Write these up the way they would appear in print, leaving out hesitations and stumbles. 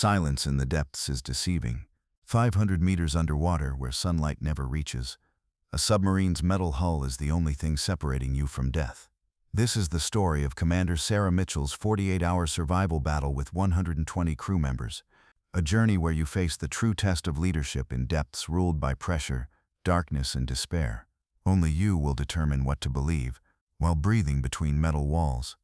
Silence in the depths is deceiving. 500 meters underwater where sunlight never reaches, a submarine's metal hull is the only thing separating you from death. This is the story of Commander Sarah Mitchell's 48-hour survival battle with 120 crew members. A journey where you face the true test of leadership in depths ruled by pressure, darkness, and despair. Only you will determine what to believe while breathing between metal walls.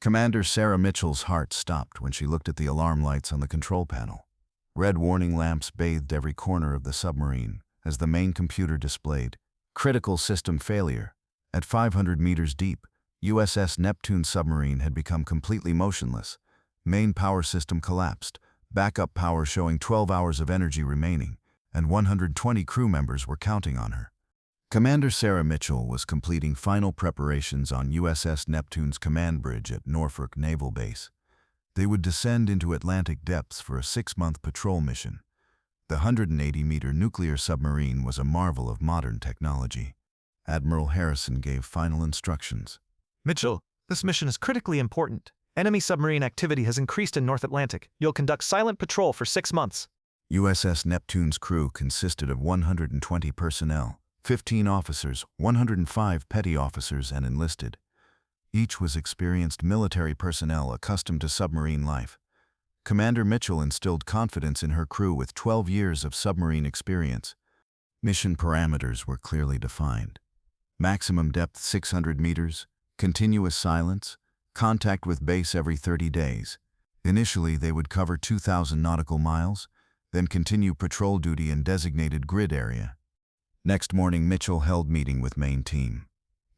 Commander Sarah Mitchell's heart stopped when she looked at the alarm lights on the control panel. Red warning lamps bathed every corner of the submarine as the main computer displayed critical system failure. At 500 meters deep, USS Neptune submarine had become completely motionless. Main power system collapsed, backup power showing 12 hours of energy remaining, and 120 crew members were counting on her. Commander Sarah Mitchell was completing final preparations on USS Neptune's command bridge at Norfolk Naval Base. They would descend into Atlantic depths for a 6-month patrol mission. The 180-meter nuclear submarine was a marvel of modern technology. Admiral Harrison gave final instructions. Mitchell, this mission is critically important. Enemy submarine activity has increased in North Atlantic. You'll conduct silent patrol for 6 months. USS Neptune's crew consisted of 120 personnel, 15 officers, 105 petty officers, and enlisted. Each was experienced military personnel accustomed to submarine life. Commander Mitchell instilled confidence in her crew with 12 years of submarine experience. Mission parameters were clearly defined. Maximum depth 600 meters, continuous silence, contact with base every 30 days. Initially, they would cover 2,000 nautical miles, then continue patrol duty in designated grid area. Next morning, Mitchell held meeting with main team.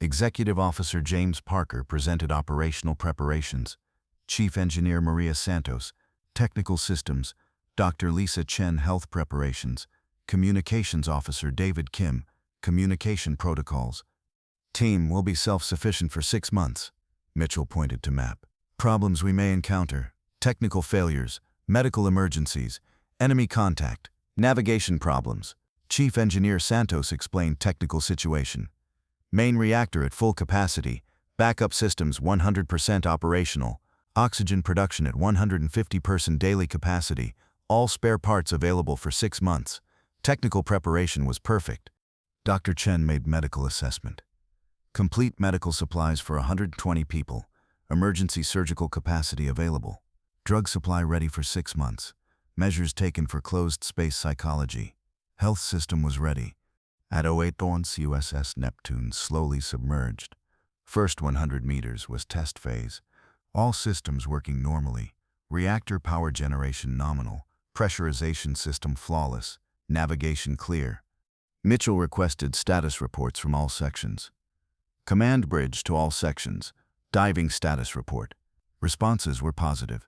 Executive Officer James Parker presented operational preparations. Chief Engineer Maria Santos, Technical Systems, Dr. Lisa Chen, Health Preparations, Communications Officer David Kim, Communication Protocols. Team will be self-sufficient for 6 months. Mitchell pointed to map. Problems we may encounter: technical failures, medical emergencies, enemy contact, navigation problems. Chief Engineer Santos explained technical situation. Main reactor at full capacity, backup systems 100% operational, oxygen production at 150% daily capacity, all spare parts available for 6 months. Technical preparation was perfect. Dr. Chen made medical assessment. Complete medical supplies for 120 people, emergency surgical capacity available. Drug supply ready for 6 months. Measures taken for closed space psychology. Health system was ready. At 08 once USS Neptune slowly submerged. First 100 meters was test phase. All systems working normally. Reactor power generation nominal. Pressurization system flawless. Navigation clear. Mitchell requested status reports from all sections. Command bridge to all sections. Diving status report. Responses were positive.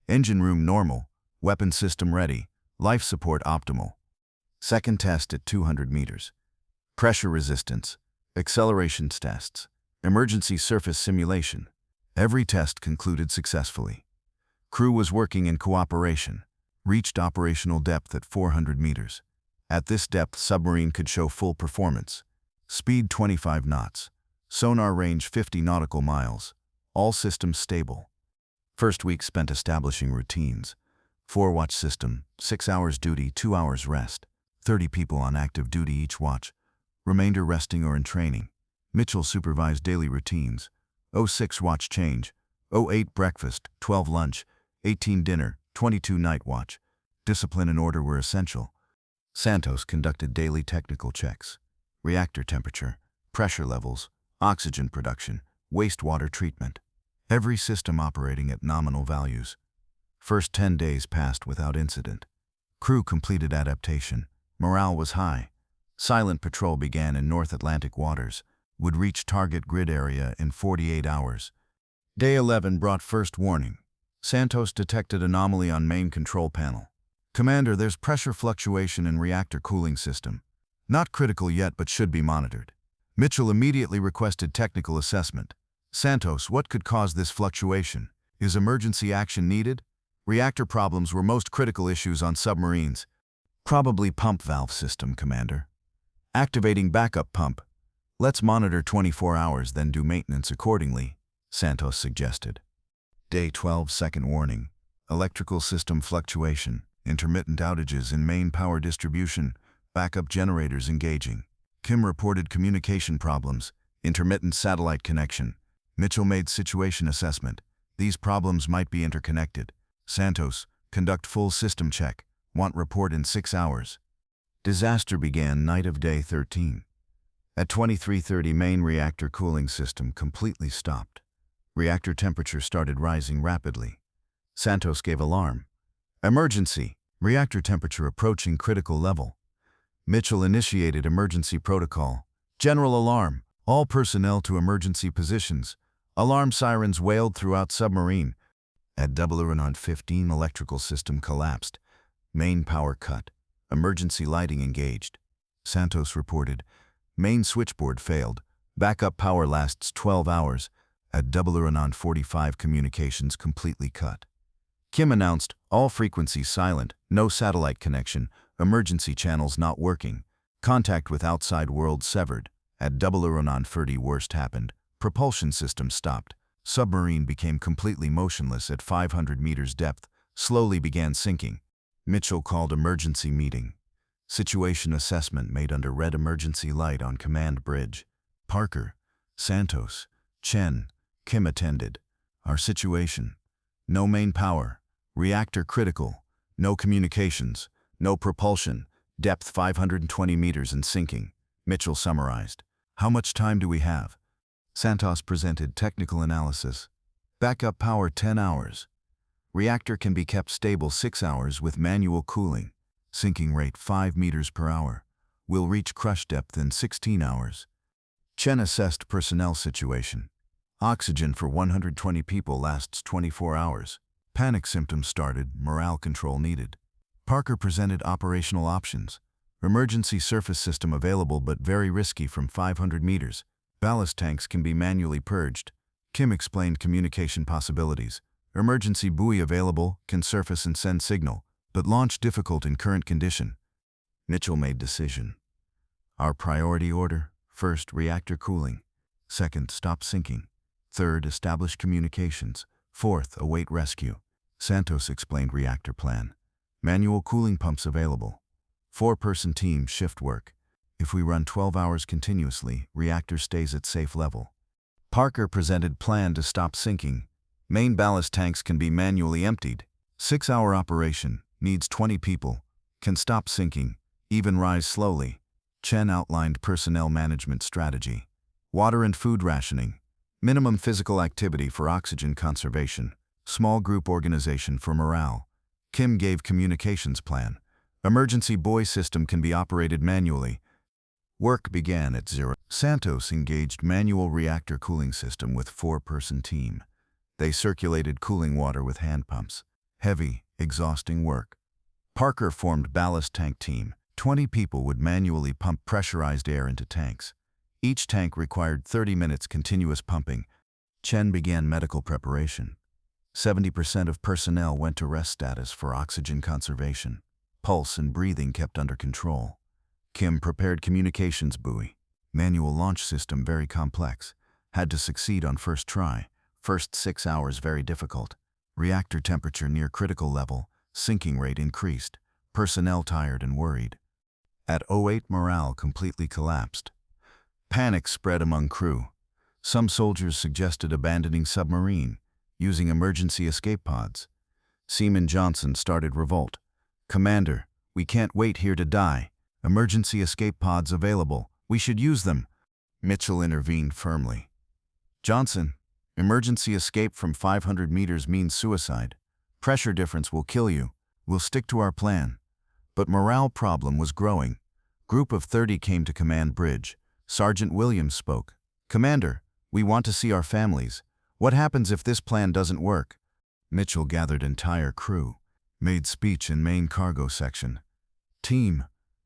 Engine room normal. Weapon system ready. Life support optimal. Second test at 200 meters. Pressure resistance. Acceleration tests. Emergency surface simulation. Every test concluded successfully. Crew was working in cooperation. Reached operational depth at 400 meters. At this depth, submarine could show full performance. Speed 25 knots. Sonar range 50 nautical miles. All systems stable. First week spent establishing routines. 4-watch system, 6 hours duty, 2 hours rest. 30 people on active duty each watch. Remainder resting or in training. Mitchell supervised daily routines. 06 watch change. 08 breakfast, 12 lunch, 18 dinner, 22 night watch. Discipline and order were essential. Santos conducted daily technical checks. Reactor temperature, pressure levels, oxygen production, wastewater treatment. Every system operating at nominal values. First 10 days passed without incident. Crew completed adaptation. Morale was high. Silent patrol began in North Atlantic waters. Would reach target grid area in 48 hours. Day 11 brought first warning. Santos detected anomaly on main control panel. Commander, there's pressure fluctuation in reactor cooling system. Not critical yet, but should be monitored. Mitchell immediately requested technical assessment. Santos, what could cause this fluctuation? Is emergency action needed? Reactor problems were most critical issues on submarines. Probably pump valve system, Commander. Activating backup pump. Let's monitor 24 hours, then do maintenance accordingly, Santos suggested. Day 12, second warning. Electrical system fluctuation, intermittent outages in main power distribution, backup generators engaging. Kim reported communication problems, intermittent satellite connection. Mitchell made situation assessment. These problems might be interconnected. Santos, conduct full system check. Want report in 6 hours. Disaster began night of day 13. At 23:30, main reactor cooling system completely stopped. Reactor temperature started rising rapidly. Santos gave alarm. Emergency! Reactor temperature approaching critical level. Mitchell initiated emergency protocol. General alarm. All personnel to emergency positions. Alarm sirens wailed throughout submarine. At 00:15, electrical system collapsed. Main power cut. Emergency lighting engaged. Santos reported, main switchboard failed. Backup power lasts 12 hours. At 00:45, communications completely cut. Kim announced, all frequencies silent, no satellite connection, emergency channels not working. Contact with outside world severed. At 00:30, worst happened. Propulsion system stopped. Submarine became completely motionless at 500 meters depth, slowly began sinking. Mitchell called emergency meeting. Situation assessment made under red emergency light on command bridge. Parker, Santos, Chen, Kim attended. Our situation. No main power. Reactor critical. No communications. No propulsion. Depth 520 meters and sinking. Mitchell summarized. How much time do we have? Santos presented technical analysis. Backup power 10 hours. Reactor can be kept stable 6 hours with manual cooling. Sinking rate 5 meters per hour. Will reach crush depth in 16 hours. Chen assessed personnel situation. Oxygen for 120 people lasts 24 hours. Panic symptoms started, morale control needed. Parker presented operational options. Emergency surface system available but very risky from 500 meters. Ballast tanks can be manually purged. Kim explained communication possibilities. Emergency buoy available, can surface and send signal, but launch difficult in current condition. Mitchell made decision. Our priority order: first, reactor cooling. Second, stop sinking. Third, establish communications. Fourth, await rescue. Santos explained reactor plan. Manual cooling pumps available. 4-person team shift work. If we run 12 hours continuously, reactor stays at safe level. Parker presented plan to stop sinking. Main ballast tanks can be manually emptied. 6-hour operation, needs 20 people, can stop sinking, even rise slowly. Chen outlined personnel management strategy. Water and food rationing. Minimum physical activity for oxygen conservation. Small group organization for morale. Kim gave communications plan. Emergency buoy system can be operated manually. Work began at 0. Santos engaged manual reactor cooling system with 4-person team. They circulated cooling water with hand pumps. Heavy, exhausting work. Parker formed ballast tank team. 20 people would manually pump pressurized air into tanks. Each tank required 30 minutes continuous pumping. Chen began medical preparation. 70% of personnel went to rest status for oxygen conservation. Pulse and breathing kept under control. Kim prepared communications buoy. Manual launch system very complex. Had to succeed on first try. First 6 hours very difficult. Reactor temperature near critical level. Sinking rate increased. Personnel tired and worried. At 08, morale completely collapsed. Panic spread among crew. Some soldiers suggested abandoning submarine, using emergency escape pods. Seaman Johnson started revolt. Commander, we can't wait here to die. Emergency escape pods available. We should use them. Mitchell intervened firmly. Johnson, emergency escape from 500 meters means suicide. Pressure difference will kill you. We'll stick to our plan. But morale problem was growing. Group of 30 came to command bridge. Sergeant Williams spoke. Commander, we want to see our families. What happens if this plan doesn't work? Mitchell gathered entire crew. Made speech in main cargo section. Team,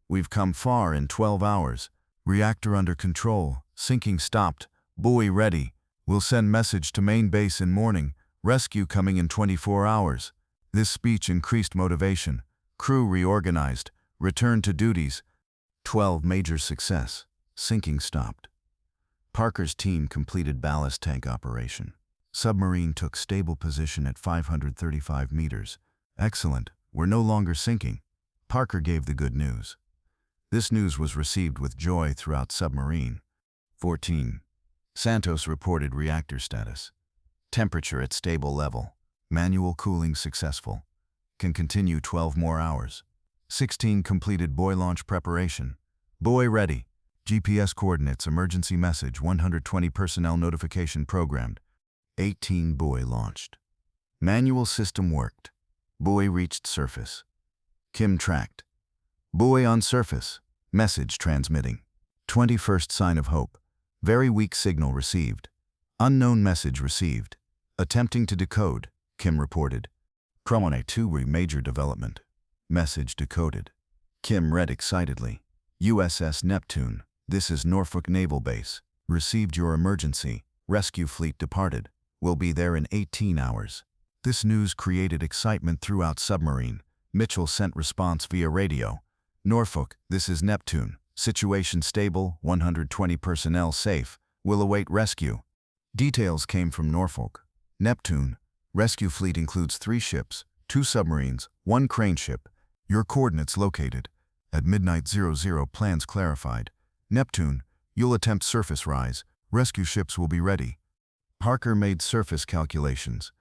we've come far in 12 hours. Reactor under control. Sinking stopped. Buoy ready. We'll send message to main base in morning. Rescue coming in 24 hours. This speech increased motivation. Crew reorganized. Returned to duties. 12 major success. Sinking stopped. Parker's team completed ballast tank operation. Submarine took stable position at 535 meters. Excellent, we're no longer sinking. Parker gave the good news. This news was received with joy throughout submarine. 14. Santos reported reactor status. Temperature at stable level. Manual cooling successful. Can continue 12 more hours. 16. Completed buoy launch preparation. Buoy ready. GPS coordinates emergency message 120 personnel notification programmed. 18. Buoy launched. Manual system worked. Buoy reached surface. Kim tracked. Buoy on surface. Message transmitting. 21st sign of hope. Very weak signal received. Unknown message received. Attempting to decode, Kim reported. Cromone 2 major development. Message decoded. Kim read excitedly. USS Neptune, this is Norfolk Naval Base. Received your emergency. Rescue fleet departed. Will be there in 18 hours. This news created excitement throughout submarine. Mitchell sent response via radio. Norfolk, this is Neptune. Situation stable, 120 personnel safe. Will await rescue. Details came from Norfolk. Neptune, rescue fleet includes 3 ships, 2 submarines, 1 crane ship. Your coordinates located. At midnight 00 plans clarified. Neptune, you'll attempt surface rise. Rescue ships will be ready. Parker made surface calculations.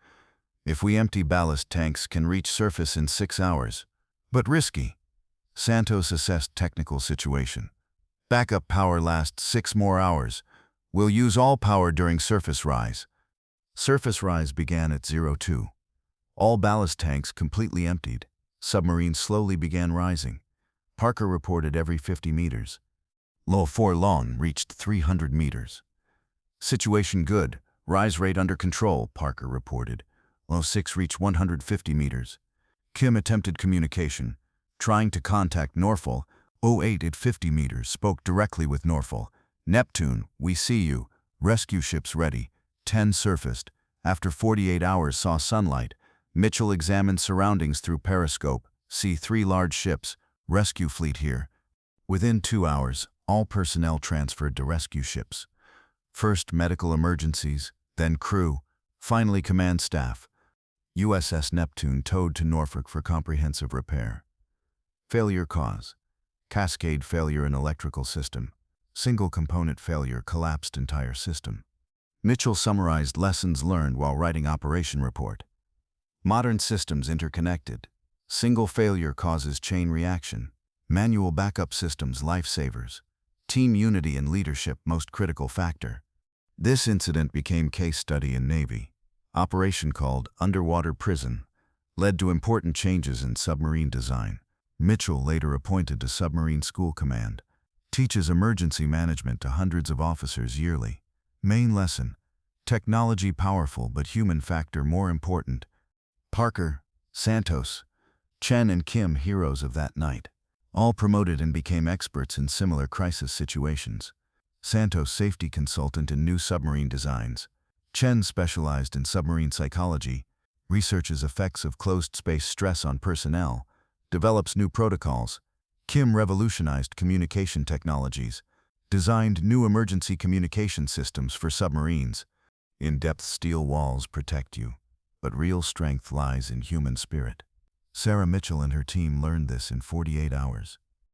If we empty ballast tanks, can reach surface in 6 hours. But risky. Santos assessed technical situation. Backup power lasts 6 more hours. We'll use all power during surface rise. Surface rise began at 02. All ballast tanks completely emptied. Submarine slowly began rising. Parker reported every 50 meters. Low 4 long reached 300 meters. Situation good. Rise rate under control, Parker reported. Low 6 reached 150 meters. Kim attempted communication. Trying to contact Norfolk. 08 at 50 meters spoke directly with Norfolk. Neptune, we see you. Rescue ships ready. 10 surfaced. After 48 hours saw sunlight. Mitchell examined surroundings through periscope. See 3 large ships. Rescue fleet here. Within 2 hours, all personnel transferred to rescue ships. First medical emergencies, then crew, finally command staff. USS Neptune towed to Norfolk for comprehensive repair. Failure cause. Cascade failure in electrical system. Single component failure collapsed entire system. Mitchell summarized lessons learned while writing operation report. Modern systems interconnected. Single failure causes chain reaction. Manual backup systems lifesavers. Team unity and leadership most critical factor. This incident became case study in Navy. Operation called Underwater Prison led to important changes in submarine design. Mitchell, later appointed to Submarine School Command, teaches emergency management to hundreds of officers yearly. Main lesson: technology powerful but human factor more important. Parker, Santos, Chen and Kim heroes of that night. All promoted and became experts in similar crisis situations. Santos safety consultant in new submarine designs. Chen specialized in submarine psychology, researches effects of closed space stress on personnel, develops new protocols. Kim revolutionized communication technologies, designed new emergency communication systems for submarines. In-depth steel walls protect you, but real strength lies in human spirit. Sarah Mitchell and her team learned this in 48 hours.